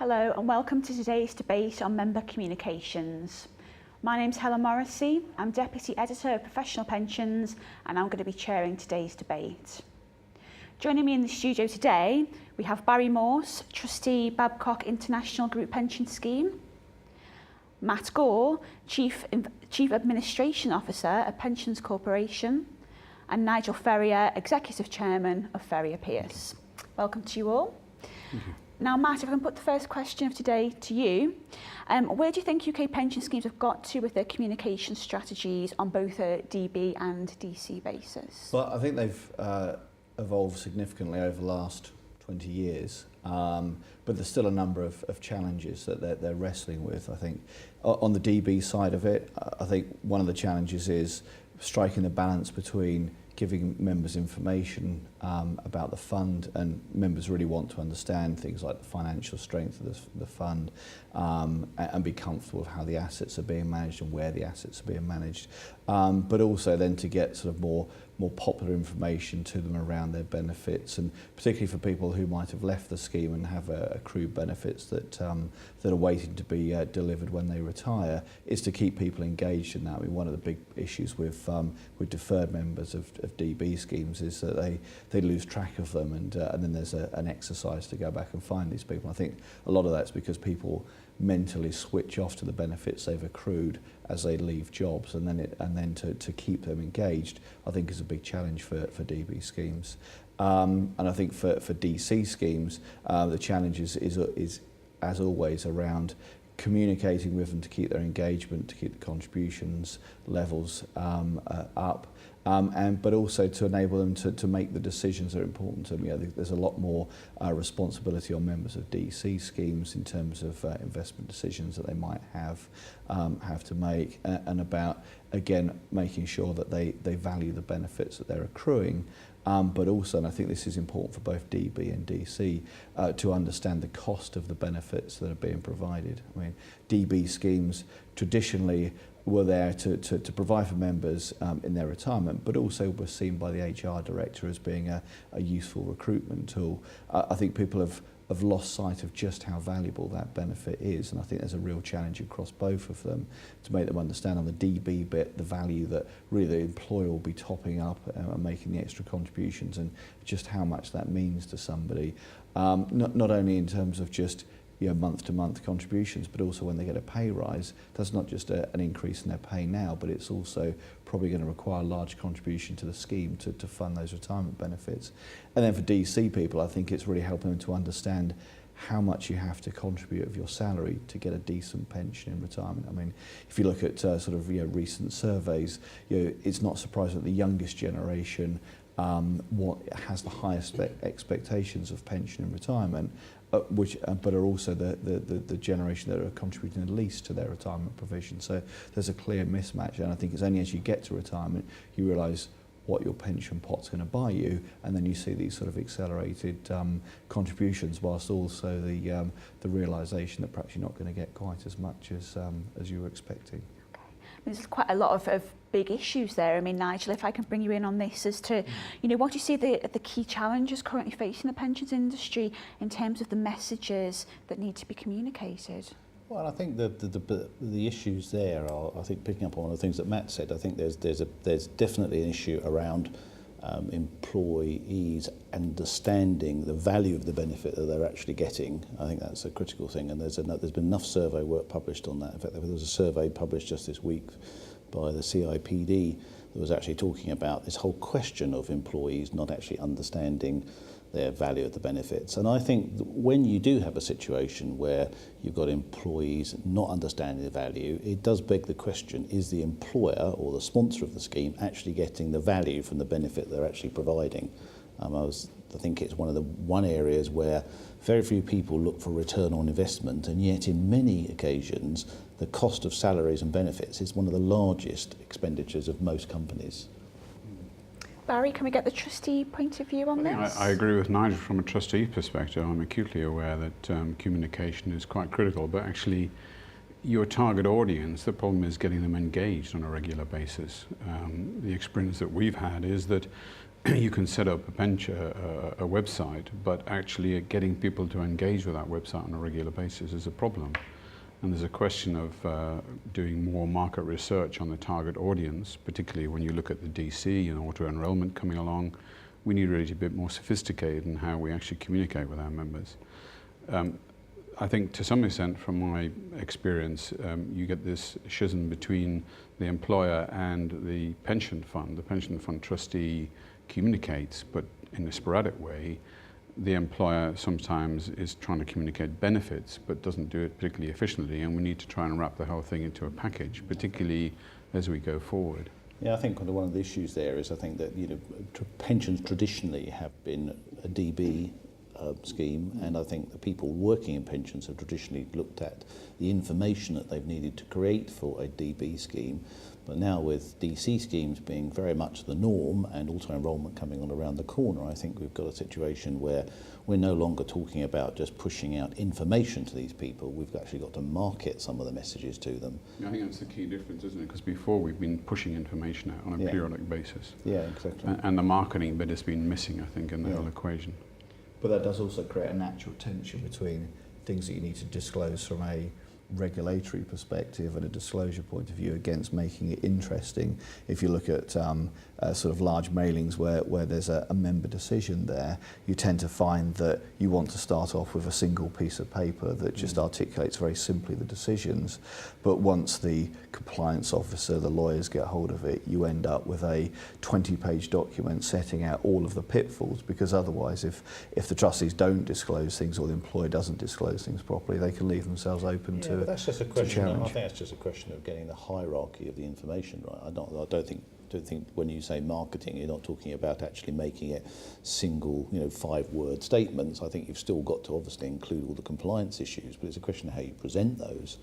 Hello and welcome to today's debate on member communications. My name's Helen Morrissey, I'm Deputy Editor of Professional Pensions and I'm going to be chairing today's debate. Joining me in the studio today, we have Barry Morse, Trustee, Babcock International Group Pension Scheme, Matt Gore, Chief Administration Officer at Pensions Corporation, and Nigel Ferrier, Executive Chairman of Ferrier Pearce. Welcome to you all. Now, Matt, if I can put the first question of today to you, where do you think UK pension schemes have got to with their communication strategies on both a DB and DC basis? Well, I think they've evolved significantly over the last 20 years, but there's still a number of challenges that they're wrestling with. I think on the DB side of it, I think one of the challenges is striking the balance between giving members information about the fund, and members really want to understand things like the financial strength of the fund and be comfortable with how the assets are being managed and where the assets are being managed, but also then to get sort of more popular information to them around their benefits, and particularly for people who might have left the scheme and have accrued benefits that are waiting to be delivered when they retire, is to keep people engaged in that. I mean, one of the big issues with deferred members of DB schemes is that they lose track of them, and then there's an exercise to go back and find these people. I think a lot of that's because people mentally switch off to the benefits they've accrued as they leave jobs, and then to keep them engaged, I think, is a big challenge for DB schemes. And I think for DC schemes, the challenge is as always around communicating with them to keep their engagement, to keep the contributions levels up, but also to enable them to make the decisions that are important to them. You know, there's a lot more responsibility on members of DC schemes in terms of investment decisions that they might have to make, and about, again, making sure that they value the benefits that they're accruing, but also, and I think this is important for both DB and DC, to understand the cost of the benefits that are being provided. I mean, DB schemes traditionally were there to provide for members in their retirement, but also were seen by the HR director as being a useful recruitment tool. I think people have lost sight of just how valuable that benefit is, and I think there's a real challenge across both of them to make them understand on the DB bit the value that really the employer will be topping up and making the extra contributions, and just how much that means to somebody, not only in terms of just month-to-month contributions, but also when they get a pay rise. That's not just an increase in their pay now, but it's also probably going to require a large contribution to the scheme to fund those retirement benefits. And then for DC people, I think it's really helping them to understand how much you have to contribute of your salary to get a decent pension in retirement. I mean, if you look at recent surveys, it's not surprising that the youngest generation what has the highest expectations of pension in retirement, but are also the generation that are contributing the least to their retirement provision. So there's a clear mismatch, and I think it's only as you get to retirement you realise what your pension pot's going to buy you, and then you see these sort of accelerated contributions, whilst also the realisation that perhaps you're not going to get quite as much as you were expecting. There's quite a lot of big issues there. I mean, Nigel, if I can bring you in on this as to, what do you see the key challenges currently facing the pensions industry in terms of the messages that need to be communicated? Well, I think the issues there are, I think, picking up on one of the things that Matt said, I think there's definitely an issue around employees understanding the value of the benefit that they're actually getting. I think that's a critical thing, and there's been enough survey work published on that. In fact, there was a survey published just this week by the CIPD that was actually talking about this whole question of employees not actually understanding their value of the benefits. And I think when you do have a situation where you've got employees not understanding the value, it does beg the question, is the employer or the sponsor of the scheme actually getting the value from the benefit they're actually providing? I think it's one of the areas where very few people look for return on investment, and yet in many occasions the cost of salaries and benefits is one of the largest expenditures of most companies. Barry, can we get the trustee point of view on this? I agree with Nigel from a trustee perspective. I'm acutely aware that communication is quite critical, but actually your target audience, the problem is getting them engaged on a regular basis. The experience that we've had is that you can set up a website, but actually getting people to engage with that website on a regular basis is a problem. And there's a question of doing more market research on the target audience, particularly when you look at the DC and auto-enrollment coming along. We need really to be a bit more sophisticated in how we actually communicate with our members. I think to some extent, from my experience, you get this schism between the employer and the pension fund. The pension fund trustee communicates, but in a sporadic way. The employer sometimes is trying to communicate benefits, but doesn't do it particularly efficiently, and we need to try and wrap the whole thing into a package, particularly as we go forward. Yeah, I think one of the issues there is I think that pensions traditionally have been a DB scheme, and I think the people working in pensions have traditionally looked at the information that they've needed to create for a DB scheme. But now with DC schemes being very much the norm and auto-enrollment coming on around the corner, I think we've got a situation where we're no longer talking about just pushing out information to these people. We've actually got to market some of the messages to them. I think that's the key difference, isn't it? Because before we've been pushing information out on a periodic basis. Yeah, exactly. And the marketing bit has been missing, I think, in the whole equation. But that does also create a natural tension between things that you need to disclose from a regulatory perspective and a disclosure point of view against making it interesting. If you look at sort of large mailings where there's a member decision there, you tend to find that you want to start off with a single piece of paper that just articulates very simply the decisions. But once the compliance officer, the lawyers get hold of it, you end up with a 20-page document setting out all of the pitfalls, because otherwise if the trustees don't disclose things or the employer doesn't disclose things properly, they can leave themselves open to but that's just a question. I challenge. think that's just a question of getting the hierarchy of the information right. I don't think when you say marketing, you're not talking about actually making it single, 5-word statements. I think you've still got to obviously include all the compliance issues, but it's a question of how you present those.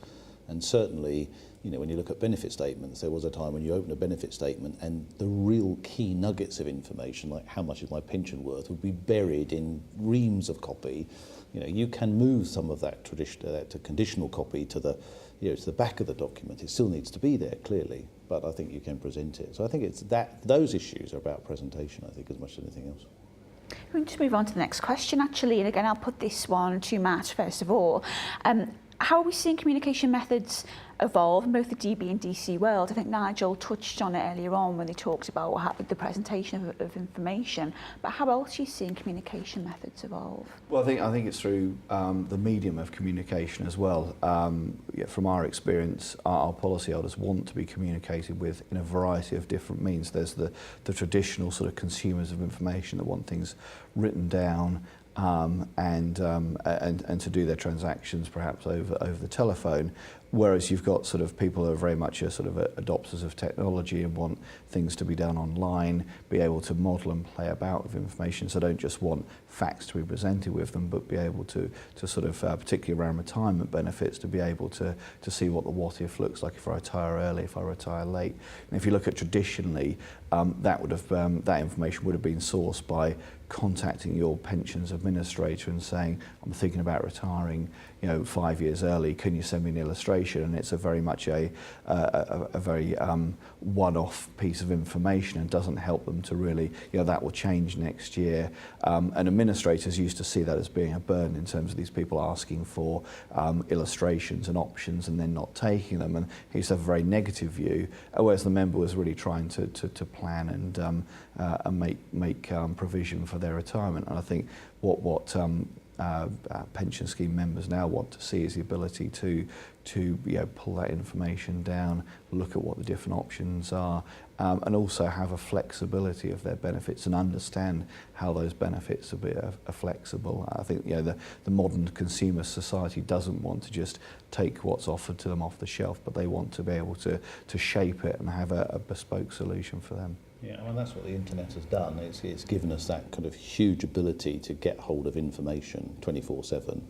And certainly, when you look at benefit statements, there was a time when you open a benefit statement and the real key nuggets of information, like how much is my pension worth, would be buried in reams of copy. You can move some of that to conditional copy to the back of the document. It still needs to be there, clearly, but I think you can present it. So I think it's those issues are about presentation, I think, as much as anything else. We can just move on to the next question, actually, and again, I'll put this one to Matt first of all. How are we seeing communication methods evolve in both the DB and DC world? I think Nigel touched on it earlier on when he talked about what happened, the presentation of information, but how else are you seeing communication methods evolve? Well, I think it's through the medium of communication as well. From our experience, our policyholders want to be communicated with in a variety of different means. There's the traditional sort of consumers of information that want things written down, and to do their transactions perhaps over the telephone, whereas you've got sort of people who are very much a sort of adopters of technology and want things to be done online, be able to model and play about with information, so don't just want facts to be presented with them, but be able to sort of, particularly around retirement benefits, to be able to see what the what if looks like if I retire early, if I retire late. And if you look at traditionally, that information would have been sourced by contacting your pensions administrator and saying, I'm thinking about retiring 5 years early, can you send me an illustration? And it's a very much a very one-off piece of information and doesn't help them to really, that will change next year. And administrators used to see that as being a burden in terms of these people asking for illustrations and options and then not taking them. And he used to have a very negative view, whereas the member was really trying to plan and make provision for their retirement. And I think what pension scheme members now want to see is the ability to pull that information down, look at what the different options are, and also have a flexibility of their benefits and understand how those benefits are flexible. I think the modern consumer society doesn't want to just take what's offered to them off the shelf, but they want to be able to shape it and have a bespoke solution for them. Yeah, well, that's what the internet has done. It's given us that kind of huge ability to get hold of information 24/7.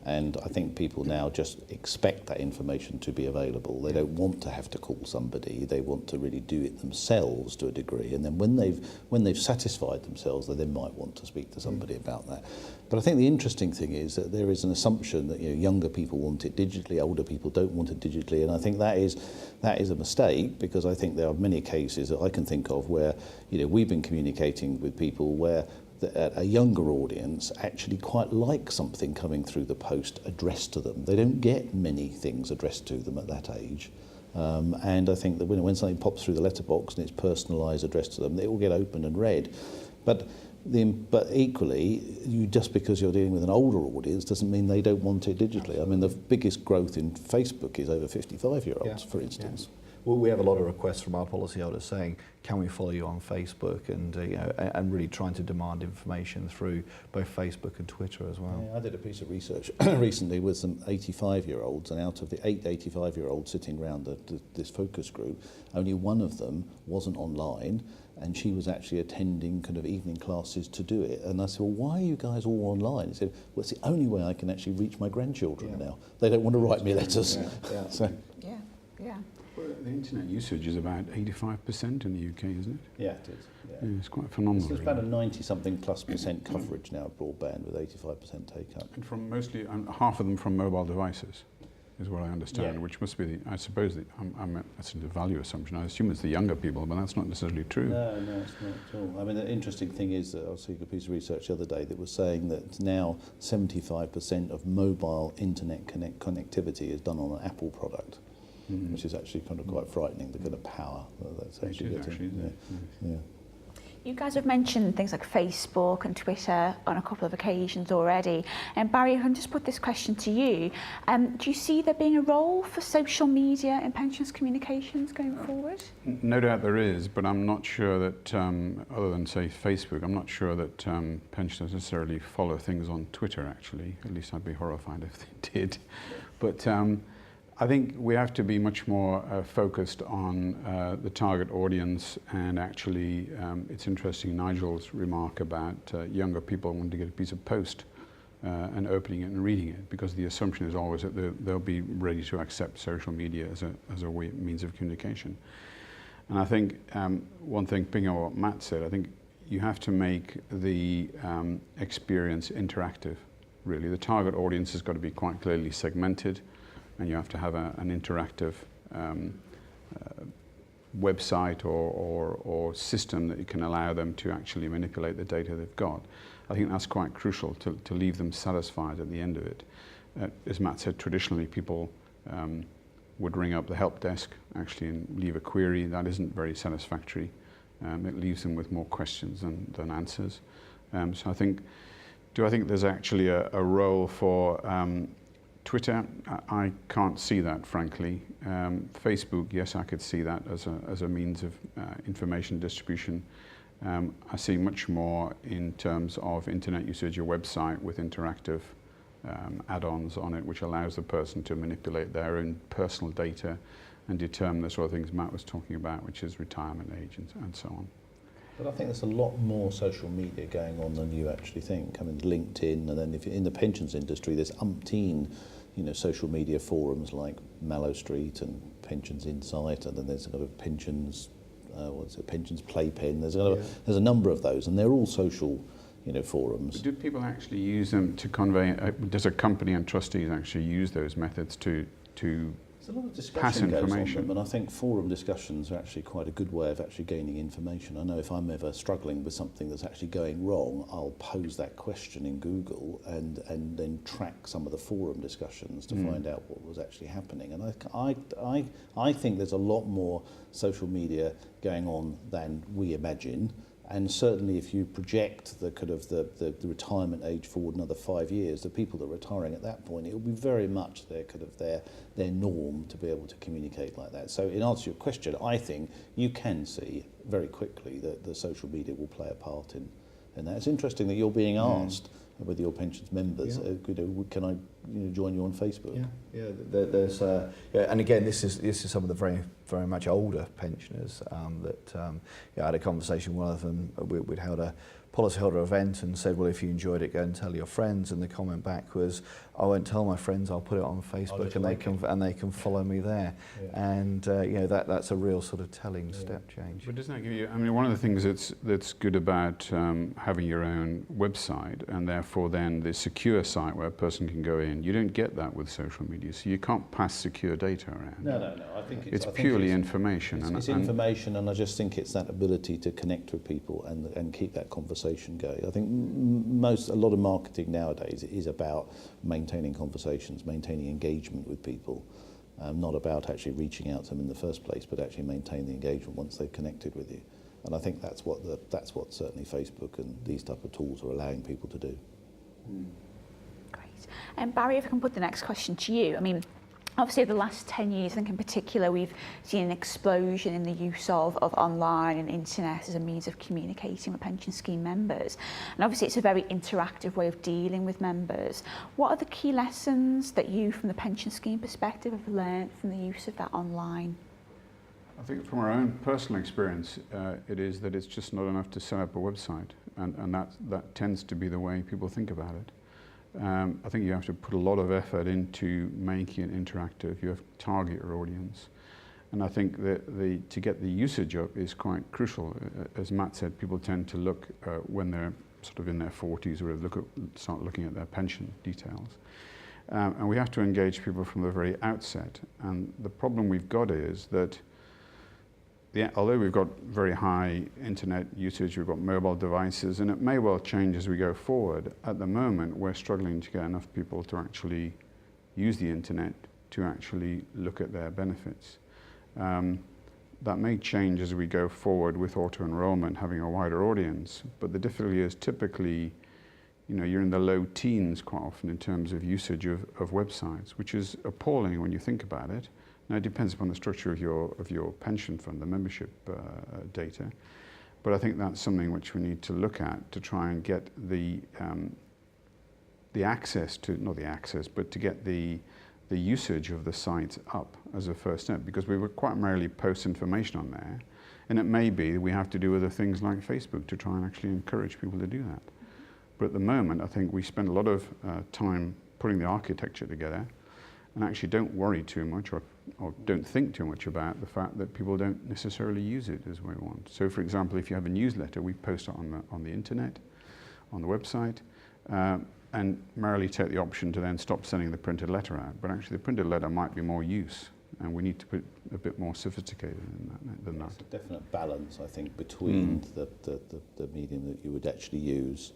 And I think people now just expect that information to be available. They don't want to have to call somebody. They want to really do it themselves to a degree. And then when they've satisfied themselves, they then might want to speak to somebody about that. But I think the interesting thing is that there is an assumption that younger people want it digitally, older people don't want it digitally, and I think that is a mistake, because I think there are many cases that I can think of of, where we've been communicating with people where a younger audience actually quite like something coming through the post addressed to them. They don't get many things addressed to them at that age. And I think that when something pops through the letterbox and it's personalised, addressed to them, it will get opened and read. But equally, just because you're dealing with an older audience doesn't mean they don't want it digitally. I mean, the biggest growth in Facebook is over 55-year-olds, for instance. Yeah. Well, we have a lot of requests from our policyholders saying, can we follow you on Facebook? And and really trying to demand information through both Facebook and Twitter as well. Yeah, I did a piece of research recently with some 85-year-olds, and out of the 8 85-year-olds sitting around this focus group, only one of them wasn't online, and she was actually attending kind of evening classes to do it. And I said, well, why are you guys all online? He said, well, it's the only way I can actually reach my grandchildren now. They don't want to write me letters. Yeah. So. Yeah. Well, the internet usage is about 85% in the UK, isn't it? Yeah, it is. Yeah. Yeah, it's quite phenomenal. There's about a 90-something+% coverage now of broadband with 85% take-up. And from mostly, half of them from mobile devices, is what I understand, Yeah. which must be, I suppose, that's a value assumption. I assume it's the younger people, but that's not necessarily true. No, it's not at all. I mean, the interesting thing is that I was seeing a piece of research the other day that was saying that now 75% of mobile internet connectivity is done on an Apple product. Mm-hmm. Which is actually kind of quite frightening, the kind of power that's actually getting. Yeah. You guys have mentioned things like Facebook and Twitter on a couple of occasions already. And Barry, I can just put this question to you. Do you see there being a role for social media in pensions communications going forward? No doubt there is, but I'm not sure that, other than say Facebook, I'm not sure that pensioners necessarily follow things on Twitter actually. At least I'd be horrified if they did. But I think we have to be much more focused on the target audience, and actually it's interesting Nigel's remark about younger people wanting to get a piece of post and opening it and reading it, because the assumption is always that they'll be ready to accept social media as a means of communication. And I think one thing, picking up what Matt said, I think you have to make the experience interactive, really. The target audience has got to be quite clearly segmented, and you have to have an interactive website or system that you can allow them to actually manipulate the data they've got. I think that's quite crucial to leave them satisfied at the end of it. As Matt said, traditionally people would ring up the help desk actually and leave a query. That isn't very satisfactory. It leaves them with more questions than answers. So I think there's actually a role for Twitter? I can't see that, frankly. Facebook, yes, I could see that as a means of information distribution. I see much more in terms of internet usage, your website with interactive add-ons on it, which allows the person to manipulate their own personal data and determine the sort of things Matt was talking about, which is retirement age and so on. But I think there's a lot more social media going on than you actually think. I mean, LinkedIn, and then if you're in the pensions industry, there's umpteen, social media forums like Mallow Street and Pensions Insight, and then there's kind of pensions, Pensions Playpen. There's a number of those, and they're all social, forums. But do people actually use them to convey? Does a company and trustees actually use those methods to There's a lot of pass discussion goes on information? them, and I think forum discussions are actually quite a good way of actually gaining information. I know if I'm ever struggling with something that's actually going wrong, I'll pose that question in Google and then track some of the forum discussions to find out what was actually happening. And I think there's a lot more social media going on than we imagine. And certainly if you project the kind of the retirement age forward another 5 years, the people that are retiring at that point, it will be very much their kind of their norm to be able to communicate like that. So in answer to your question, I think you can see very quickly that the social media will play a part in that. It's interesting that you're being asked with your pensions members, can I join you on Facebook? There's and again, this is some of the very, very much older pensioners that I had a conversation with one of them. We'd held a policyholder event and said, well, if you enjoyed it, go and tell your friends. And the comment back was, I won't tell my friends, I'll put it on Facebook and they can follow me there. Yeah. And that's a real sort of telling step change. But doesn't that give you, I mean, one of the things that's good about having your own website and therefore then the secure site where a person can go in, you don't get that with social media, so you can't pass secure data around. No. I think it's purely information. It's information, and I just think it's that ability to connect with people and keep that conversation going. I think a lot of marketing nowadays is about maintaining conversations, maintaining engagement with people, not about actually reaching out to them in the first place, but actually maintain the engagement once they've connected with you. And I think that's what certainly Facebook and these type of tools are allowing people to do. Great. And Barry, if I can put the next question to you. I mean, obviously, over the last 10 years, I think in particular, we've seen an explosion in the use of online and internet as a means of communicating with pension scheme members. And obviously, it's a very interactive way of dealing with members. What are the key lessons that you, from the pension scheme perspective, have learned from the use of that online? I think from our own personal experience, it is that it's just not enough to set up a website, and that tends to be the way people think about it. I think you have to put a lot of effort into making it interactive. You have to target your audience. And I think that to get the usage up is quite crucial. As Matt said, people tend to look when they're sort of in their 40s or start looking at their pension details. And we have to engage people from the very outset. And the problem we've got is that although we've got very high internet usage, we've got mobile devices, and it may well change as we go forward. At the moment, we're struggling to get enough people to actually use the internet to actually look at their benefits. That may change as we go forward with auto-enrollment, having a wider audience, but the difficulty is typically, you're in the low teens quite often in terms of usage of websites, which is appalling when you think about it. Now, it depends upon the structure of your pension fund, the membership data, but I think that's something which we need to look at to try and get the access to, not the access, but to get the usage of the site up as a first step, because we would quite merely post information on there, and it may be we have to do other things like Facebook to try and actually encourage people to do that. But at the moment, I think we spend a lot of time putting the architecture together and actually don't worry too much or don't think too much about the fact that people don't necessarily use it as we want. So, for example, if you have a newsletter, we post it on the internet, on the website, and merely take the option to then stop sending the printed letter out. But actually, the printed letter might be more use, and we need to put a bit more sophisticated than that. There's a definite balance, I think, between the medium that you would actually use.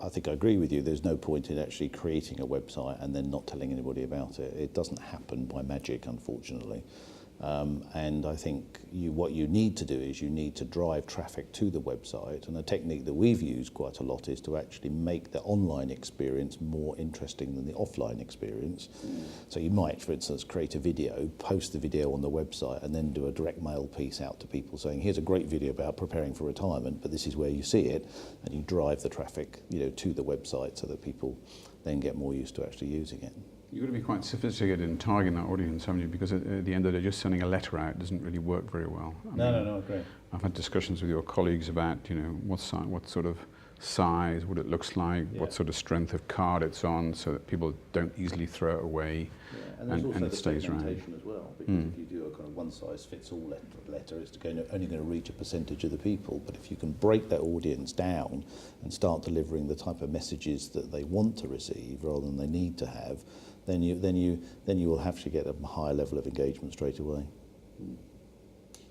I think I agree with you. There's no point in actually creating a website and then not telling anybody about it. It doesn't happen by magic, unfortunately. And I think what you need to do is you need to drive traffic to the website. And a technique that we've used quite a lot is to actually make the online experience more interesting than the offline experience. So you might, for instance, create a video, post the video on the website, and then do a direct mail piece out to people saying, here's a great video about preparing for retirement, but this is where you see it. And you drive the traffic, to the website so that people then get more used to actually using it. You've got to be quite sophisticated in targeting that audience, haven't you? Because at the end of the day, just sending a letter out doesn't really work very well. No, I agree. I've had discussions with your colleagues about, what sort of size, what it looks like, what sort of strength of card it's on, so that people don't easily throw it away, and it stays around. As well, because if you do a kind of one-size-fits-all letter, it's only going to reach a percentage of the people. But if you can break that audience down and start delivering the type of messages that they want to receive rather than they need to have, then you will have to get a higher level of engagement straight away.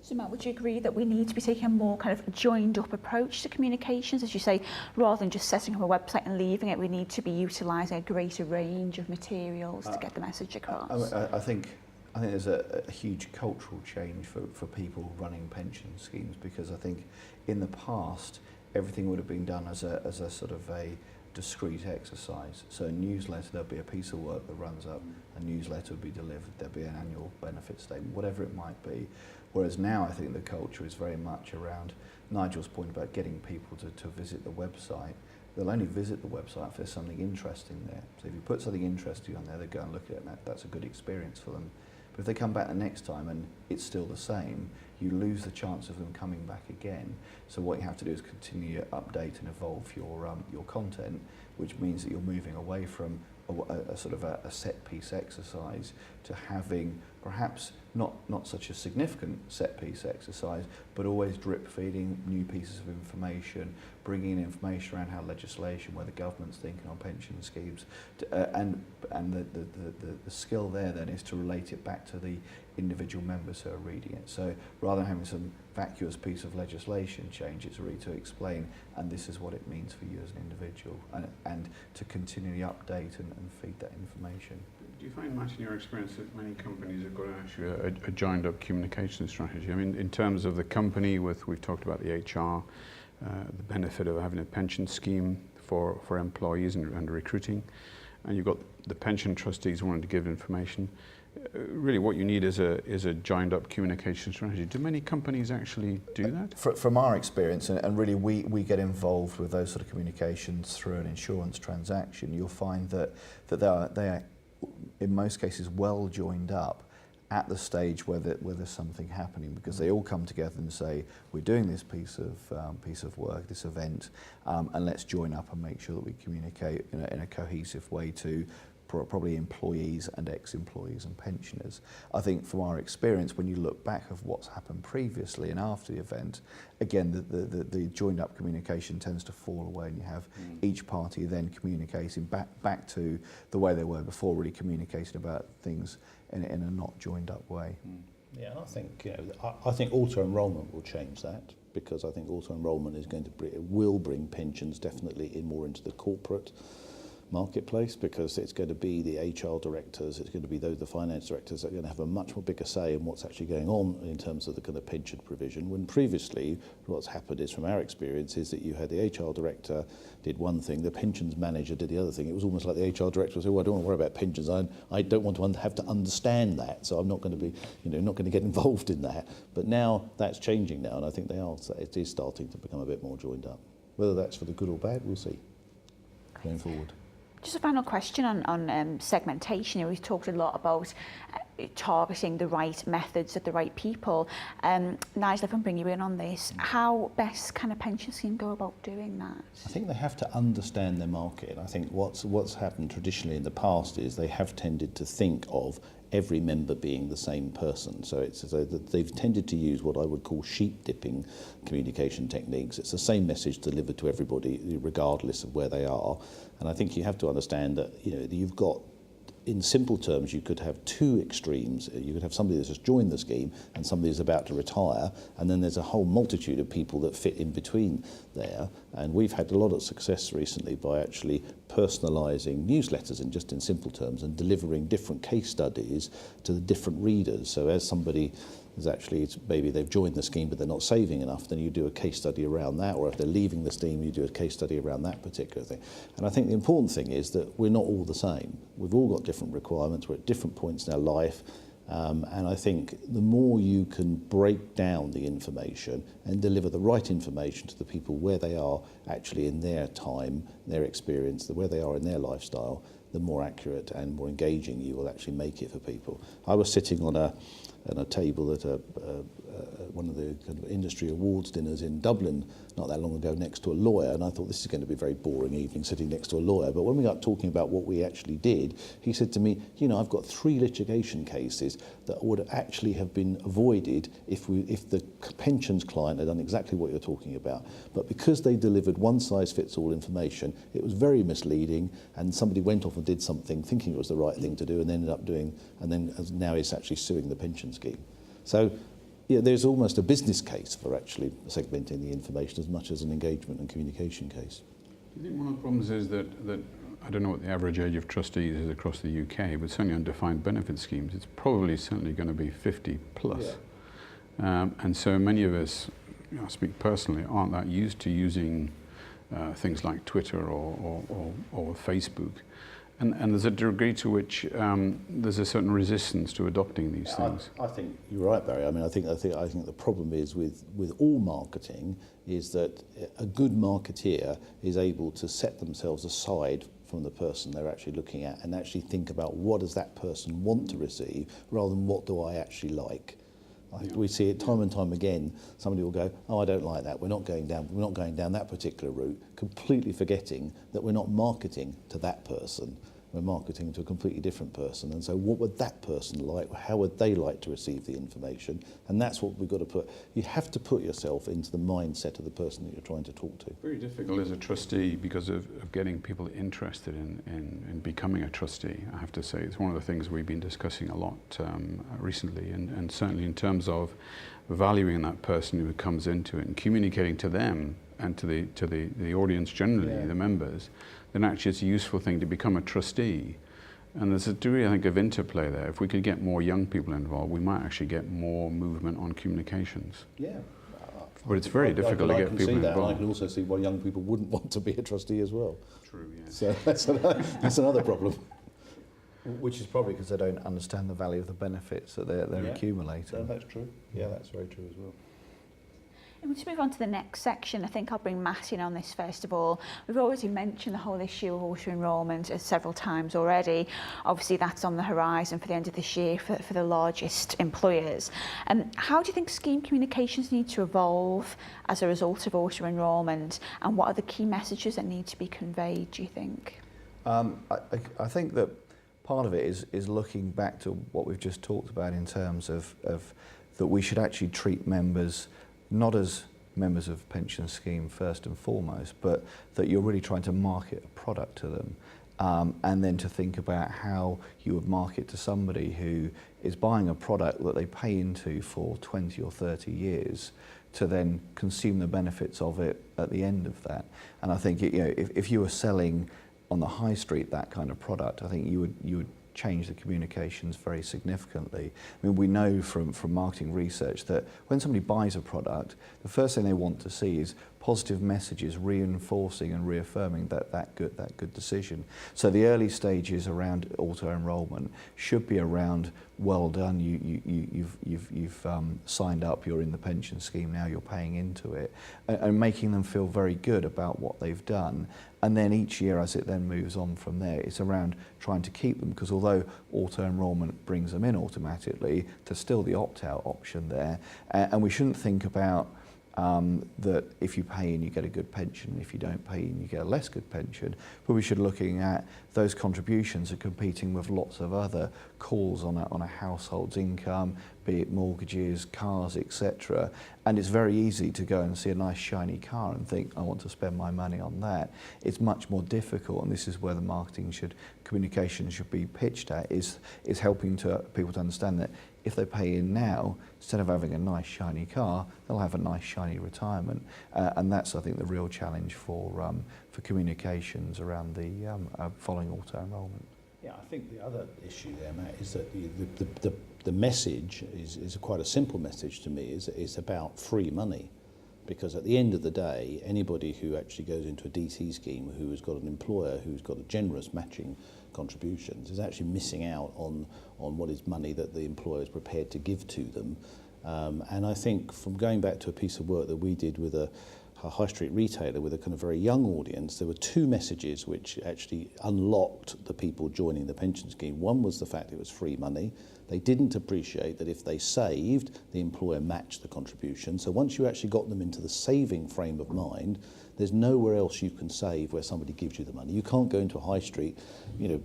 So Matt, would you agree that we need to be taking a more kind of joined up approach to communications? As you say, rather than just setting up a website and leaving it, we need to be utilising a greater range of materials to get the message across. I think there's a huge cultural change for people running pension schemes, because I think in the past everything would have been done as a sort of a discrete exercise. So a newsletter, there'll be a piece of work that runs up, a newsletter would be delivered, there'll be an annual benefit statement, whatever it might be. Whereas now I think the culture is very much around Nigel's point about getting people to visit the website. They'll only visit the website if there's something interesting there. So if you put something interesting on there, they go and look at it, and that's a good experience for them. But if they come back the next time and it's still the same, you lose the chance of them coming back again. So what you have to do is continue to update and evolve your content, which means that you're moving away from a sort of a set piece exercise to having perhaps not such a significant set piece exercise, but always drip feeding new pieces of information, bringing in information around how legislation, where the government's thinking on pension schemes, and the skill there then is to relate it back to the individual members who are reading it. So rather than having some vacuous piece of legislation change, it's really to explain, and this is what it means for you as an individual, and to continually update and feed that information. Do you find much in your experience that many companies have got actually a joined up communication strategy? I mean, in terms of the company, we've talked about the HR, the benefit of having a pension scheme for employees and recruiting, and you've got the pension trustees wanting to give information. Really what you need is a joined up communication strategy. Do many companies actually do that? From our experience, and really we get involved with those sort of communications through an insurance transaction, you'll find that they are in most cases well joined up at the stage where there's something happening, because they all come together and say, we're doing this piece of work, this event, and let's join up and make sure that we communicate in a cohesive way to probably employees and ex-employees and pensioners. I think from our experience, when you look back of what's happened previously and after the event, again, the joined up communication tends to fall away, and you have each party then communicating back to the way they were before, really communicating about things in a not joined up way. Yeah, I think I think auto enrolment will change that, because I think auto enrolment is going to will bring pensions definitely more into the corporate marketplace, because it's going to be the HR directors, it's going to be the finance directors that are going to have a much more bigger say in what's actually going on in terms of the kind of pension provision. When previously what's happened is, from our experience, is that you had the HR director did one thing, the pensions manager did the other thing. It was almost like the HR director said, "Oh, I don't want to worry about pensions. I don't want to have to understand that, so I'm not going to be, not going to get involved in that." But now that's changing now, and I think it is starting to become a bit more joined up. Whether that's for the good or bad, we'll see going forward. Just a final question on segmentation. We've talked a lot about targeting the right methods at the right people. Nigel, if I bring you in on this, how best can a pension scheme go about doing that? I think they have to understand their market. I think what's happened traditionally in the past is they have tended to think of every member being the same person. So they've tended to use what I would call sheep dipping communication techniques. It's the same message delivered to everybody regardless of where they are. And I think you have to understand that you've got, in simple terms, you could have two extremes. You could have somebody that's just joined the scheme and somebody who's about to retire, and then there's a whole multitude of people that fit in between there. And we've had a lot of success recently by actually personalising newsletters in simple terms, and delivering different case studies to the different readers. So as somebody maybe they've joined the scheme but they're not saving enough, then you do a case study around that, or if they're leaving the scheme, you do a case study around that particular thing. And I think the important thing is that we're not all the same. We've all got different requirements, we're at different points in our life, and I think the more you can break down the information and deliver the right information to the people where they are actually in their time, their experience, where they are in their lifestyle, the more accurate and more engaging you will actually make it for people. I was sitting on a table at one of the kind of industry awards dinners in Dublin not that long ago, next to a lawyer, and I thought, this is going to be a very boring evening sitting next to a lawyer. But when we got talking about what we actually did, he said to me, I've got 3 litigation cases that would actually have been avoided if the pensions client had done exactly what you're talking about. But because they delivered one-size-fits-all information, it was very misleading, and somebody went off and did something thinking it was the right thing to do, and ended up doing, and then now he's actually suing the pension scheme. So there's almost a business case for actually segmenting the information as much as an engagement and communication case. Do you think one of the problems is that I don't know what the average age of trustees is across the UK, but certainly on defined benefit schemes, it's probably certainly going to be 50 plus. Yeah. And so many of us, I speak personally, aren't that used to using things like Twitter or Facebook. And there's a degree to which there's a certain resistance to adopting these things. I think you're right, Barry. I mean, I think the problem is with all marketing is that a good marketeer is able to set themselves aside from the person they're actually looking at, and actually think about what does that person want to receive rather than what do I actually like. We see it time and time again. Somebody will go, "Oh, I don't like that. We're not going down that particular route," completely forgetting that we're not marketing to that person. We're marketing to a completely different person. And so what would that person like? How would they like to receive the information? And that's what we've got to put. You have to put yourself into the mindset of the person that you're trying to talk to. Very difficult as a trustee because of getting people interested in becoming a trustee, I have to say. It's one of the things we've been discussing a lot recently, and certainly in terms of valuing that person who comes into it and communicating to them and to the audience generally, the members, then actually it's a useful thing to become a trustee. And there's a degree, I think, of interplay there. If we could get more young people involved, we might actually get more movement on communications. Yeah. But it's very difficult to get people involved. involved. And I can also see why young people wouldn't want to be a trustee as well. True, yes. So that's another problem. Which is probably because they don't understand the value of the benefits that they're accumulating. That's true. Yeah, that's very true as well. And we'll just move on to the next section. I think I'll bring Matt in on this first of all. We've already mentioned the whole issue of auto-enrolment several times already. Obviously that's on the horizon for the end of this year for the largest employers. How do you think scheme communications need to evolve as a result of auto-enrolment, and what are the key messages that need to be conveyed, do you think? I think that part of it is looking back to what we've just talked about in terms of that we should actually treat members not as members of pension scheme first and foremost, but that you're really trying to market a product to them, and then to think about how you would market to somebody who is buying a product that they pay into for 20 or 30 years to then consume the benefits of it at the end of that. And I think if you were selling on the high street that kind of product, I think you would change the communications very significantly. I mean, we know from marketing research that when somebody buys a product, the first thing they want to see is positive messages reinforcing and reaffirming that good decision. So the early stages around auto-enrolment should be around, well done, you've signed up, you're in the pension scheme now, you're paying into it, and making them feel very good about what they've done. And then each year as it then moves on from there, it's around trying to keep them, because although auto-enrolment brings them in automatically, there's still the opt-out option there. And we shouldn't think about that if you pay in you get a good pension, if you don't pay in you get a less good pension, but we should be looking at those contributions are competing with lots of other calls on a household's income, be it mortgages, cars, etc. And it's very easy to go and see a nice shiny car and think, I want to spend my money on that. It's much more difficult, and this is where the communication should be pitched at, is helping people to understand that if they pay in now, instead of having a nice shiny car, they'll have a nice shiny retirement. And that's, I think, the real challenge for communications around the following auto-enrolment. Yeah, I think the other issue there, Matt, is that the message is quite a simple message to me. It's about free money. Because at the end of the day, anybody who actually goes into a DT scheme who has got an employer who's got a generous matching contributions is actually missing out on what is money that the employer is prepared to give to them. And I think from going back to a piece of work that we did with a high street retailer with a kind of very young audience, there were two messages which actually unlocked the people joining the pension scheme. One was the fact it was free money. They didn't appreciate that if they saved, the employer matched the contribution. So once you actually got them into the saving frame of mind, there's nowhere else you can save where somebody gives you the money. You can't go into a high street,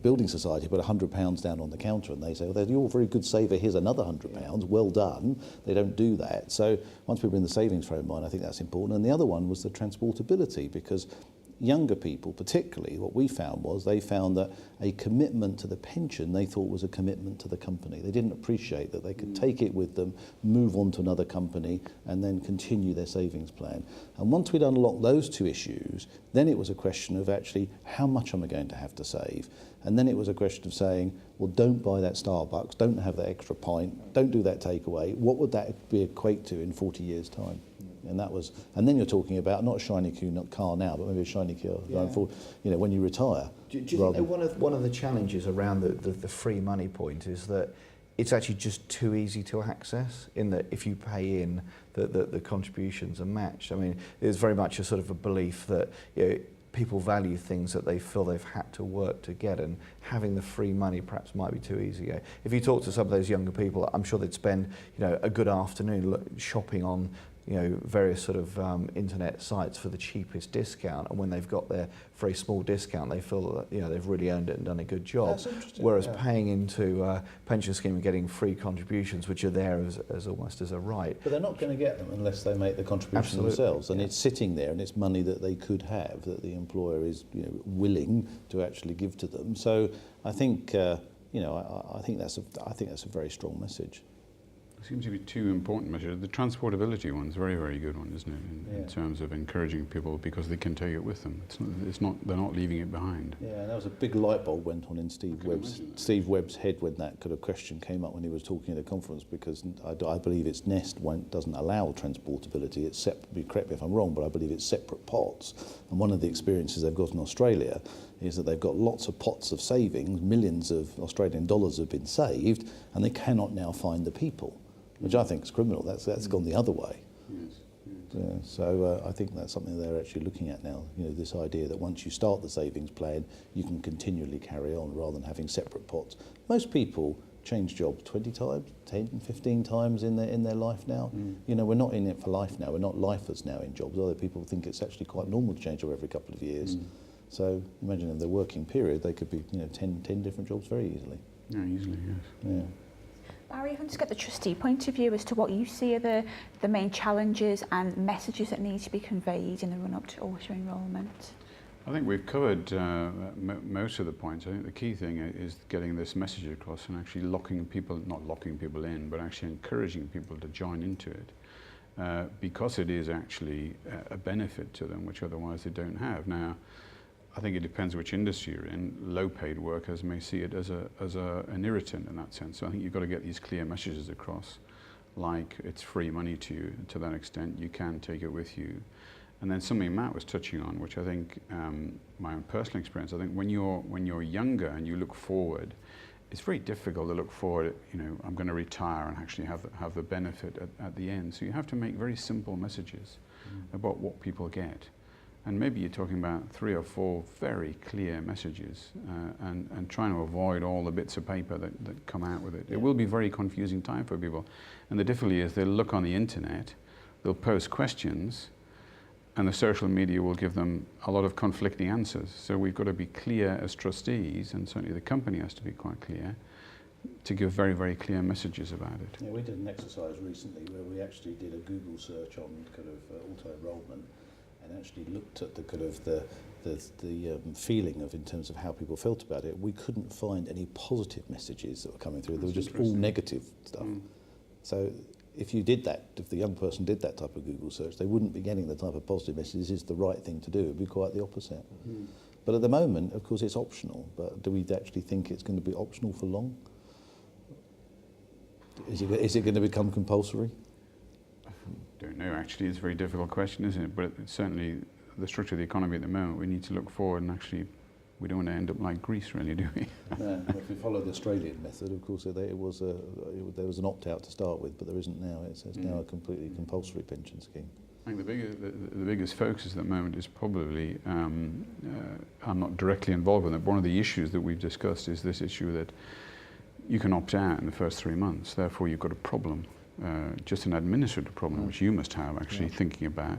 building society, put £100 down on the counter and they say, well, you're a very good saver, here's another £100, well done. They don't do that. So once people are in the savings frame of mind, I think that's important. And the other one was the transportability, because younger people particularly, what we found was they found that a commitment to the pension they thought was a commitment to the company. They didn't appreciate that they could take it with them, move on to another company and then continue their savings plan. And once we'd unlocked those two issues, then it was a question of actually how much am I going to have to save? And then it was a question of saying, well, don't buy that Starbucks, don't have that extra pint, don't do that takeaway. What would that equate to in 40 years' time? And then you're talking about not a shiny car now, but maybe a shiny car going forward, when you retire. Do you think that one of the challenges around the free money point is that it's actually just too easy to access, in that if you pay in, the contributions are matched? I mean, there's very much a sort of a belief that people value things that they feel they've had to work to get, and having the free money perhaps might be too easy. If you talk to some of those younger people, I'm sure they'd spend a good afternoon shopping on various sort of internet sites for the cheapest discount, and when they've got their very small discount, they feel that they've really earned it and done a good job. That's interesting. Whereas paying into a pension scheme and getting free contributions, which are there as almost as a right. But they're not going to get them unless they make the contribution themselves, and it's sitting there, and it's money that they could have that the employer is willing to actually give to them. So I think I think that's a very strong message. There seems to be two important measures. The transportability one's very, very good one, isn't it? In terms of encouraging people because they can take it with them. They're not leaving it behind. Yeah, and that was a big light bulb went on in Steve Webb's head when that kind of question came up when he was talking at a conference, because I believe its nest doesn't allow transportability. It's separate. Correct me if I'm wrong, but I believe it's separate pots. And one of the experiences they've got in Australia is that they've got lots of pots of savings, millions of Australian dollars have been saved, and they cannot now find the people, which I think is criminal. That's gone the other way. Yes. Yeah, so I think that's something they're actually looking at now. This idea that once you start the savings plan, you can continually carry on rather than having separate pots. Most people change jobs 20 times, 10, 15 times in their life now. We're not in it for life now. We're not lifers now in jobs. Other people think it's actually quite normal to change job every couple of years. So imagine in their working period, they could be 10 different jobs very easily. Yeah, easily, yes. Yeah. Barry, if I can just get the trustee point of view as to what you see are the main challenges and messages that need to be conveyed in the run-up to auto-enrolment. I think we've covered most of the points. I think the key thing is getting this message across and actually not locking people in, but actually encouraging people to join into it because it is actually a benefit to them, which otherwise they don't have. Now, I think it depends which industry you're in. Low-paid workers may see it as an irritant in that sense. So I think you've got to get these clear messages across, like it's free money to you to that extent. You can take it with you. And then something Matt was touching on, which I think my own personal experience. I think when you're younger and you look forward, it's very difficult to look forward. I'm going to retire and actually have the benefit at the end. So you have to make very simple messages about what people get. And maybe you're talking about 3 or 4 very clear messages and trying to avoid all the bits of paper that come out with it. It will be a very confusing time for people. And the difficulty is they'll look on the internet, they'll post questions, and the social media will give them a lot of conflicting answers. So we've got to be clear as trustees, and certainly the company has to be quite clear, to give very, very clear messages about it. Yeah, we did an exercise recently where we actually did a Google search on kind of auto-enrolment, and actually looked at the kind of the feeling of in terms of how people felt about it. We couldn't find any positive messages that were coming through. They were just all negative stuff. So if the young person did that type of Google search, they wouldn't be getting the type of positive message. This is the right thing to do. It would be quite the opposite. But at the moment, of course, it's optional. But do we actually think it's going to be optional for long? Is it going to become compulsory? Don't know, actually. It's a very difficult question, isn't it? But it's certainly the structure of the economy at the moment, we need to look forward, and actually we don't want to end up like Greece, really, do we? No, if we follow the Australian method, of course, there was an opt-out to start with, but there isn't now. It's now a completely compulsory pension scheme. I think the biggest focus at the moment is probably, I'm not directly involved with it, but one of the issues that we've discussed is this issue that you can opt out in the first 3 months, therefore you've got a problem. Just an administrative problem, which you must have actually thinking about.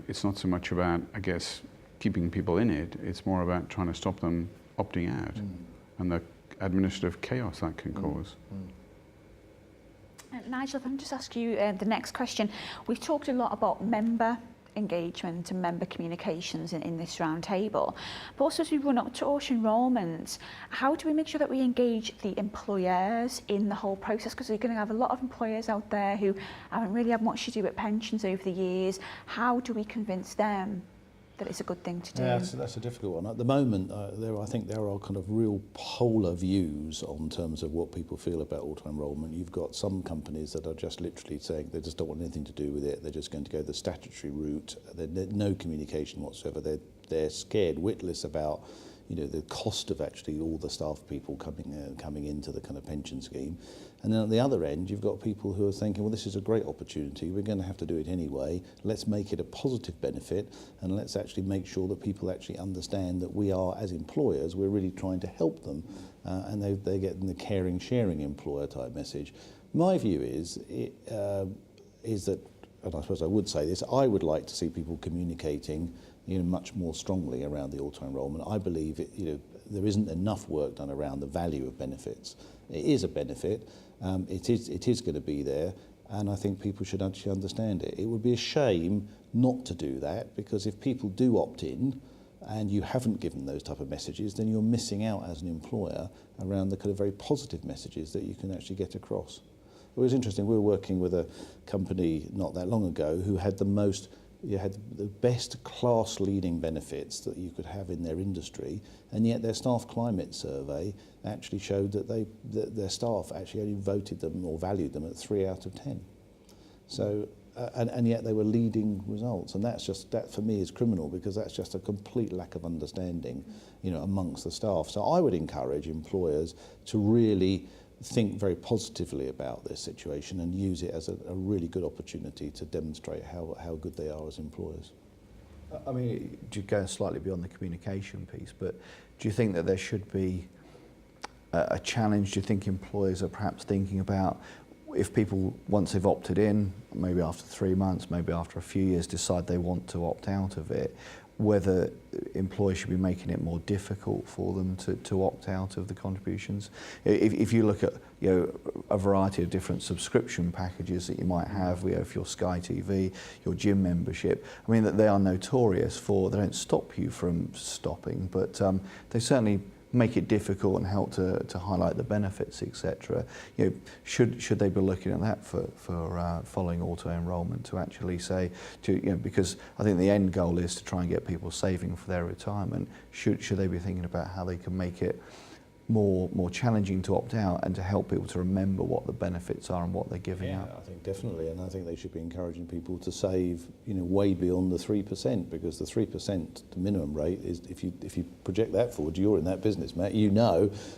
It's not so much about, I guess, keeping people in it. It's more about trying to stop them opting out and the administrative chaos that can cause. Nigel, if I can just ask you the next question. We've talked a lot about member engagement and member communications in this round table. But also as we run up to auto-enrolment, how do we make sure that we engage the employers in the whole process? Because you're going to have a lot of employers out there who haven't really had much to do with pensions over the years. How do we convince them that it's a good thing to do? Yeah, that's a difficult one. At the moment, I think there are kind of real polar views on terms of what people feel about auto-enrolment. You've got some companies that are just literally saying they just don't want anything to do with it. They're just going to go the statutory route. There's no communication whatsoever. They're scared witless about the cost of actually all the staff people coming into the kind of pension scheme. And then at the other end, you've got people who are thinking, well, this is a great opportunity. We're going to have to do it anyway. Let's make it a positive benefit, and let's actually make sure that people actually understand that we are, as employers, we're really trying to help them, and they're getting the caring, sharing employer type message. My view is that, and I suppose I would say this, I would like to see people communicating much more strongly around the auto-enrolment. I believe there isn't enough work done around the value of benefits. It is a benefit. It is going to be there, and I think people should actually understand it. It would be a shame not to do that, because if people do opt in and you haven't given those type of messages, then you're missing out as an employer around the kind of very positive messages that you can actually get across. It was interesting, we were working with a company not that long ago who had had the best class leading benefits that you could have in their industry, and yet their staff climate survey actually showed that their staff actually only voted them or valued them at 3 out of 10. So and yet they were leading results, and that for me is criminal, because that's just a complete lack of understanding amongst the staff. So I would encourage employers to really think very positively about this situation and use it as a really good opportunity to demonstrate how good they are as employers. I mean, do you go slightly beyond the communication piece, but do you think that there should be a challenge? Do you think employers are perhaps thinking about, if people, once they've opted in, maybe after 3 months, maybe after a few years, decide they want to opt out of it, whether employers should be making it more difficult for them to opt out of the contributions? If you look at a variety of different subscription packages that you might have, if you're Sky TV, your gym membership, I mean, that they are notorious for, they don't stop you from stopping, but they certainly make it difficult and help to highlight the benefits, etc. Should they be looking at that for following auto enrolment, to actually say because I think the end goal is to try and get people saving for their retirement. Should they be thinking about how they can make it more challenging to opt out, and to help people to remember what the benefits are and what they're giving up? I think definitely, and I think they should be encouraging people to save, way beyond the 3%, because the 3%, the minimum rate, is if you project that forward, you're in that business, Matt.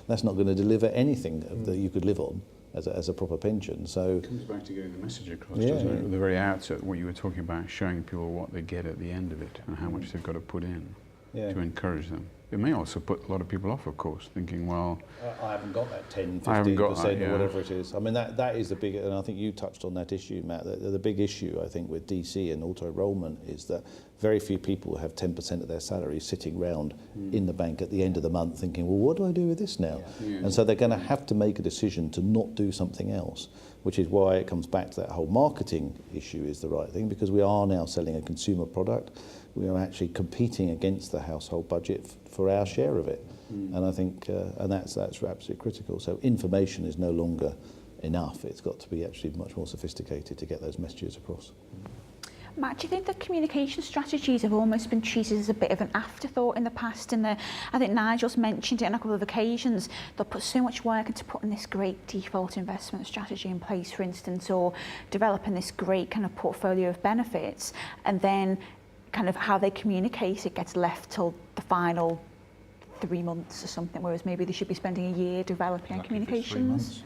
That's not going to deliver anything that you could live on as a proper pension. So it comes back to getting the message across, doesn't it? At the very outset, what you were talking about, showing people what they get at the end of it and how much they've got to put in to encourage them. It may also put a lot of people off, of course, thinking, well, I haven't got that 10, 15% or whatever it is. I mean, that is the big, and I think you touched on that issue, Matt. The big issue, I think, with DC and auto-enrolment is that very few people have 10% of their salary sitting round in the bank at the end of the month thinking, well, what do I do with this now? And so they're going to have to make a decision to not do something else, which is why it comes back to that whole marketing issue is the right thing, because we are now selling a consumer product. We are actually competing against the household budget for our share of it. And I think, and that's absolutely critical. So information is no longer enough. It's got to be actually much more sophisticated to get those messages across. Matt, do you think the communication strategies have almost been treated as a bit of an afterthought in the past? And I think Nigel's mentioned it on a couple of occasions. They'll put so much work into putting this great default investment strategy in place, for instance, or developing this great kind of portfolio of benefits, and then kind of how they communicate it gets left till the final 3 months or something, whereas maybe they should be spending a year developing communications.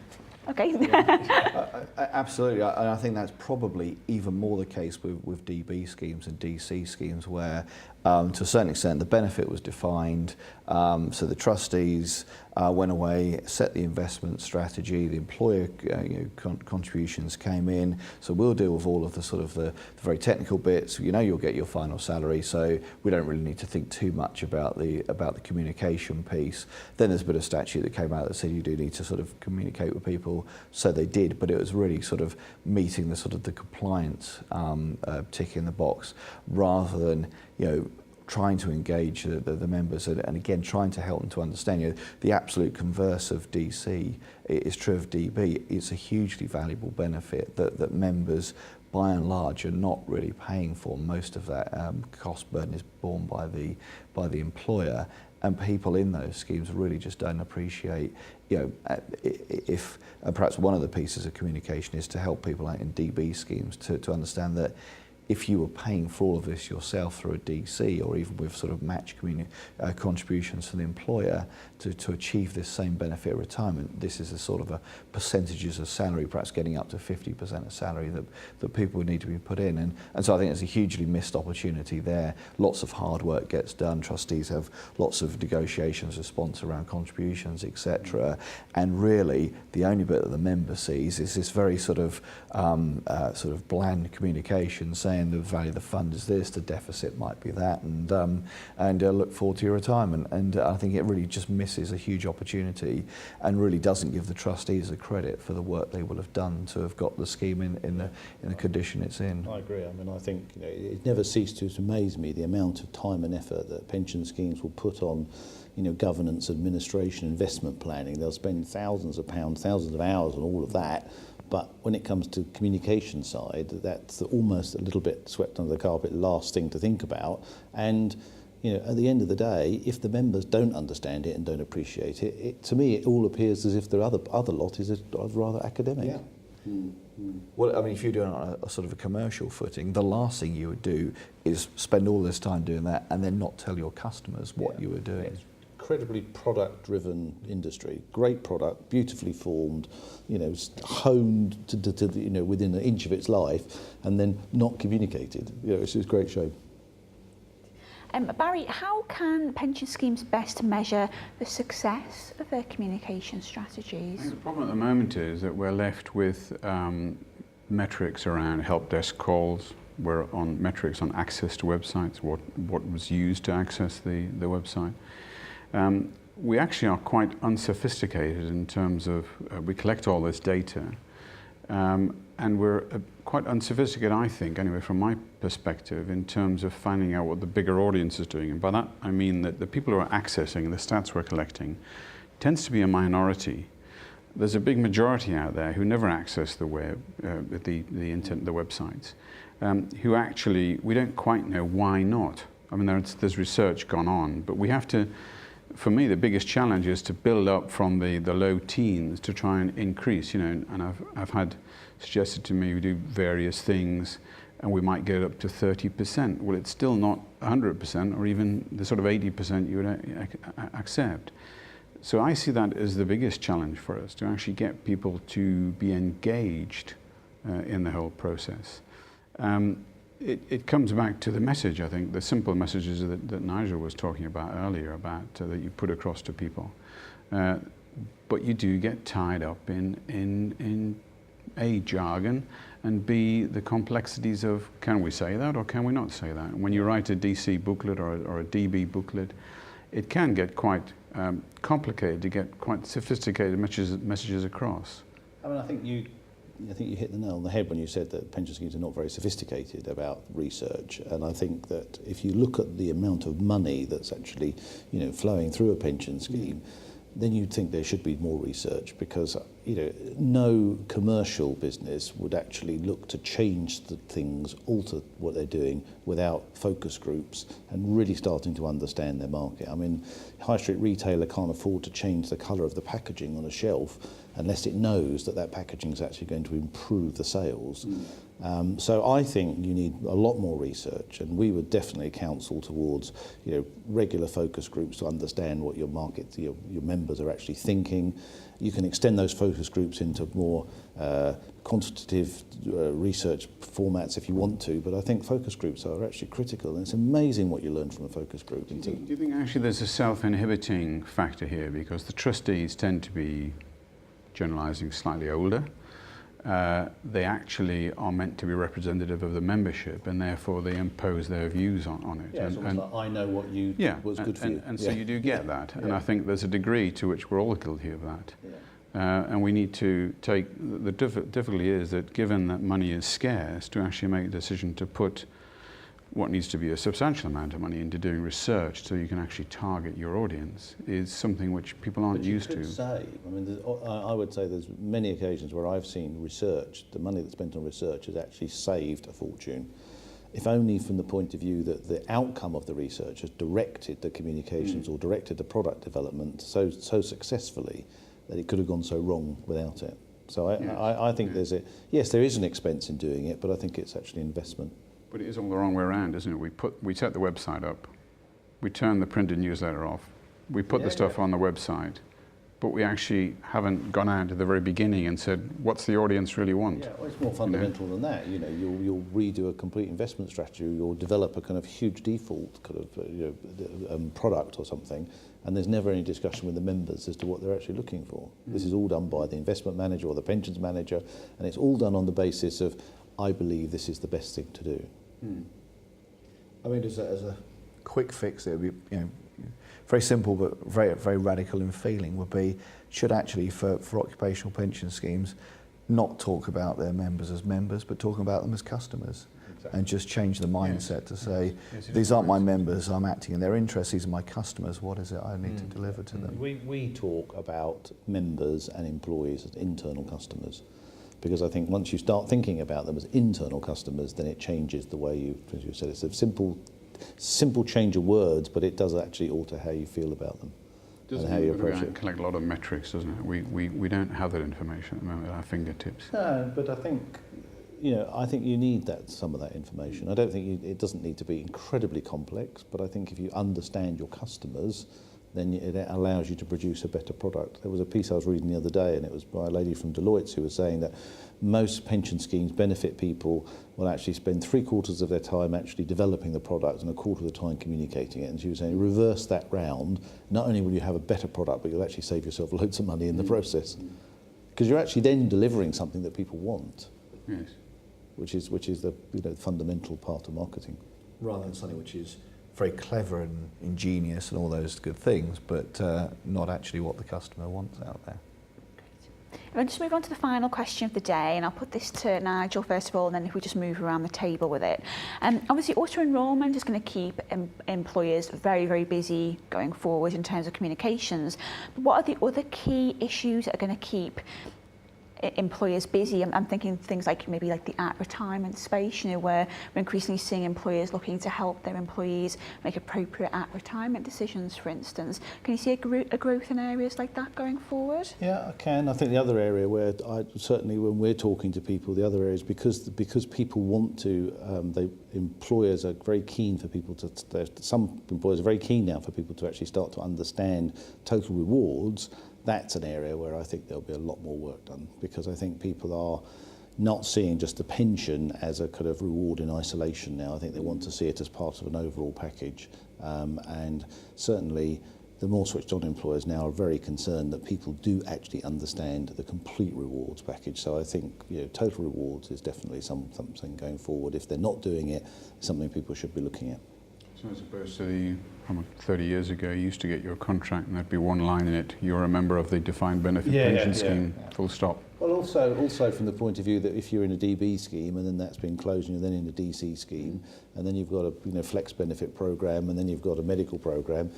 Okay. Absolutely, and I think that's probably even more the case with DB schemes and DC schemes, where to a certain extent the benefit was defined, so the trustees went away, set the investment strategy, the employer contributions came in, so we'll deal with all of the sort of the very technical bits. You'll get your final salary, so we don't really need to think too much about the communication piece. Then there's a bit of statute that came out that said you do need to sort of communicate with people, so they did, but it was really sort of meeting the sort of the compliance tick in the box, rather than trying to engage the members, and again trying to help them to understand. The absolute converse of DC is true of DB. It's a hugely valuable benefit that members by and large are not really paying for. Most of that cost burden is borne by the employer, and people in those schemes really just don't appreciate, if perhaps one of the pieces of communication is to help people out in DB schemes to understand that if you were paying for all of this yourself through a DC or even with sort of match contributions from the employer to achieve this same benefit of retirement, this is a sort of a percentages of salary, perhaps getting up to 50% of salary that people would need to be put in. And so I think it's a hugely missed opportunity there. Lots of hard work gets done. Trustees have lots of negotiations with sponsors around contributions, etc. And really, the only bit that the member sees is this very sort of bland communication saying the value of the fund is this, the deficit might be that, and look forward to your retirement. And I think it really just misses a huge opportunity and really doesn't give the trustees the credit for the work they will have done to have got the scheme in the condition it's in. I agree. I mean, I think it never ceased to amaze me the amount of time and effort that pension schemes will put on governance, administration, investment planning. They'll spend thousands of pounds, thousands of hours on all of that. But when it comes to communication side, that's almost a little bit swept under the carpet, last thing to think about. And at the end of the day, if the members don't understand it and don't appreciate it, to me it all appears as if the other lot is rather academic. Yeah. Mm-hmm. Well, I mean, if you're doing it on a sort of a commercial footing, the last thing you would do is spend all this time doing that and then not tell your customers what you were doing. It's incredibly product-driven industry. Great product, beautifully formed, honed to within an inch of its life, and then not communicated. It's a great shame. Barry, how can pension schemes best measure the success of their communication strategies? I think the problem at the moment is that we're left with metrics around help desk calls. We're on metrics on access to websites, what was used to access the website. We actually are quite unsophisticated in terms of, we collect all this data, and we're quite unsophisticated, I think, anyway, from my perspective, in terms of finding out what the bigger audience is doing. And by that, I mean that the people who are accessing the stats we're collecting tends to be a minority. There's a big majority out there who never access the web, the internet, the websites, who actually, we don't quite know why not. I mean, there's research gone on, but we have to, for me, the biggest challenge is to build up from the low teens to try and increase, and I've had suggested to me we do various things and we might get it up to 30%. Well, it's still not 100% or even the sort of 80% you would accept. So I see that as the biggest challenge for us, to actually get people to be engaged in the whole process. It comes back to the message, I think, the simple messages that Nigel was talking about earlier, about that you put across to people. But you do get tied up in A, jargon, and B, the complexities of, can we say that or can we not say that? And when you write a DC booklet or a DB booklet, it can get quite complicated to get quite sophisticated messages across. I mean, I think you hit the nail on the head when you said that pension schemes are not very sophisticated about research. And I think that if you look at the amount of money that's actually, flowing through a pension scheme, then you'd think there should be more research, because no commercial business would actually look to change the things, alter what they're doing without focus groups and really starting to understand their market. I mean, high street retailer can't afford to change the colour of the packaging on a shelf unless it knows that packaging is actually going to improve the sales. So I think you need a lot more research, and we would definitely counsel towards regular focus groups to understand what your market, your members are actually thinking. You can extend those focus groups into more quantitative research formats if you want to, but I think focus groups are actually critical, and it's amazing what you learn from a focus group. Do you think actually there's a self-inhibiting factor here, because the trustees tend to be, generalising, slightly older? They actually are meant to be representative of the membership, and therefore they impose their views on it. Yeah, it's almost like, I know what was good for you. And so you do get that. And I think there's a degree to which we're all guilty of that. Yeah. And we need to take, the difficulty is that given that money is scarce, to actually make a decision to put what needs to be a substantial amount of money into doing research so you can actually target your audience is something which people aren't used to. I would say there's many occasions where I've seen research, the money that's spent on research has actually saved a fortune, if only from the point of view that the outcome of the research has directed the communications or directed the product development so successfully that it could have gone so wrong without it. So I think there is an expense in doing it, but I think it's actually an investment. But it is all the wrong way around, isn't it? We set the website up, we turn the printed newsletter off, we put the stuff on the website, but we actually haven't gone out at the very beginning and said, what's the audience really want? Yeah, well, it's more fundamental than that. You know, you'll redo a complete investment strategy, you'll develop a kind of huge default kind of product or something, and there's never any discussion with the members as to what they're actually looking for. This is all done by the investment manager or the pensions manager, and it's all done on the basis of, I believe this is the best thing to do. I mean, as a quick fix, it would be, very simple but very, very radical in feeling, would be, should actually for occupational pension schemes not talk about their members as members, but talk about them as customers. Exactly. And just change the mindset to say, these aren't my members, I'm acting in their interests, these are my customers, what is it I need to deliver to them? We talk about members and employees as internal customers, because I think once you start thinking about them as internal customers, then it changes the way you, as you said, it's a simple change of words, but it does actually alter how you feel about them and how you approach it. Collect a lot of metrics, doesn't it? We don't have that information at the moment at our fingertips. No, but I think, I think you need some of that information. I don't think it doesn't need to be incredibly complex, but I think if you understand your customers, then it allows you to produce a better product. There was a piece I was reading the other day, and it was by a lady from Deloitte who was saying that most pension schemes benefit people will actually spend 3/4 of their time actually developing the product and 1/4 of the time communicating it. And she was saying, reverse that round, not only will you have a better product, but you'll actually save yourself loads of money in the process. Because you're actually then delivering something that people want. Yes. Which is the fundamental part of marketing. Rather than something which is very clever and ingenious and all those good things, but not actually what the customer wants out there. I'll just move on to the final question of the day, and I'll put this to Nigel first of all, and then if we just move around the table with it. Obviously, auto-enrolment is going to keep employers very, very busy going forward in terms of communications. But what are the other key issues that are going to keep employers busy? I'm thinking things like maybe like the at-retirement space, where we're increasingly seeing employers looking to help their employees make appropriate at-retirement decisions, for instance. Can you see a growth in areas like that going forward? Yeah, I can. I think the other area where certainly when we're talking to people, the other area is because people want to, employers are very keen for people to, some employers are very keen now for people to actually start to understand total rewards. That's an area where I think there'll be a lot more work done, because I think people are not seeing just the pension as a kind of reward in isolation now. I think they want to see it as part of an overall package. And certainly the more switched on employers now are very concerned that people do actually understand the complete rewards package. So I think total rewards is definitely something going forward. If they're not doing it, it's something people should be looking at. So as opposed to 30 years ago, you used to get your contract and there'd be one line in it, you're a member of the defined benefit pension scheme, full stop. Well, also from the point of view that if you're in a DB scheme and then that's been closed and you're then in a DC scheme, and then you've got a flex benefit program, and then you've got a medical program,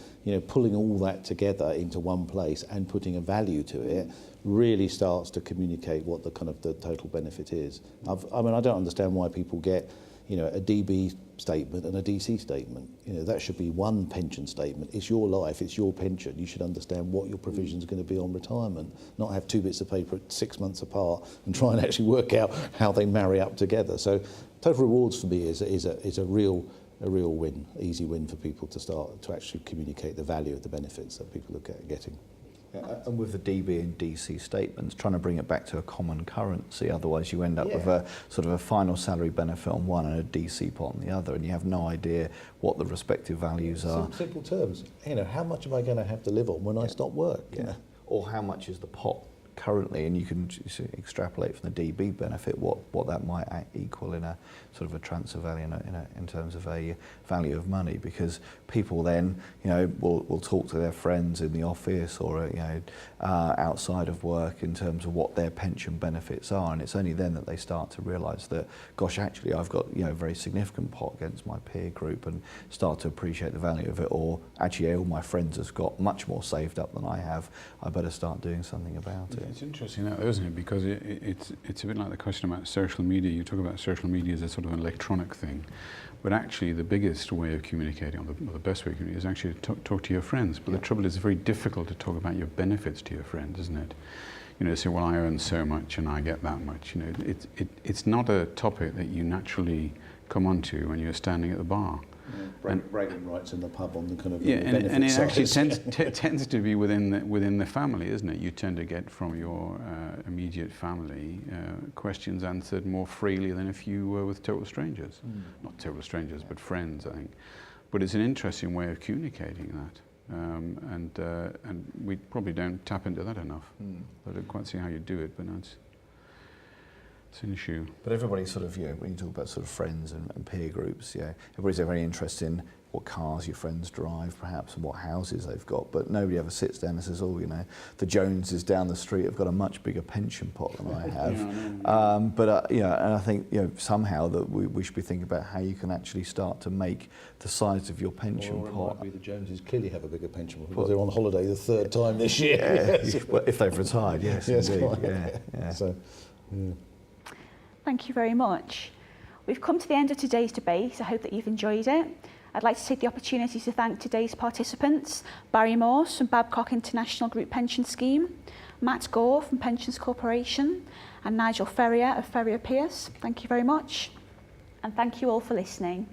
pulling all that together into one place and putting a value to it really starts to communicate what the kind of the total benefit is. I don't understand why people get a DB statement and a DC statement. That should be one pension statement. It's your life, it's your pension. You should understand what your provisions are going to be on retirement, not have two bits of paper 6 months apart and try and actually work out how they marry up together. So total rewards for me is a real win, easy win for people to start to actually communicate the value of the benefits that people are getting. And with the DB and DC statements, trying to bring it back to a common currency, otherwise you end up with a sort of a final salary benefit on one and a DC pot on the other, and you have no idea what the respective values are. Simple terms, how much am I going to have to live on when I stop work? Or how much is the pot currently, and you can extrapolate from the DB benefit what that might equal in a sort of a transfer value in terms of a value of money, because people then will talk to their friends in the office or outside of work in terms of what their pension benefits are, and it's only then that they start to realise that, gosh, actually I've got a very significant pot against my peer group, and start to appreciate the value of it. Or actually all my friends have got much more saved up than I have, I better start doing something about it. It's interesting that, isn't it? Because it's a bit like the question about social media. You talk about social media as a sort of an electronic thing, but actually the biggest way of communicating, or the best way of communicating, is actually to talk to your friends. But the trouble is, it's very difficult to talk about your benefits to your friends, isn't it? Say, well, I earn so much and I get that much. It's not a topic that you naturally come onto when you're standing at the bar. Bragging rights in the pub on the kind of Yeah, and it side. actually tends to be within the family, isn't it? You tend to get from your immediate family questions answered more freely than if you were with total strangers. Not total strangers, but friends, I think. But it's an interesting way of communicating that, and we probably don't tap into that enough. I don't quite see how you do it, but no, it's an issue. But everybody sort of, when you talk about sort of friends and peer groups, everybody's very interested in what cars your friends drive, perhaps, and what houses they've got. But nobody ever sits down and says, the Joneses down the street have got a much bigger pension pot than I have. But and I think somehow that we should be thinking about how you can actually start to make the size of your pension pot. Or it might be the Joneses clearly have a bigger pension pot because they're on holiday the third time this year. Well, if they've retired, yes, indeed. Yeah. So, Thank you very much. We've come to the end of today's debate. I hope that you've enjoyed it. I'd like to take the opportunity to thank today's participants, Barry Morse from Babcock International Group Pension Scheme, Matt Gore from Pensions Corporation, and Nigel Ferrier of Ferrier Pearce. Thank you very much. And thank you all for listening.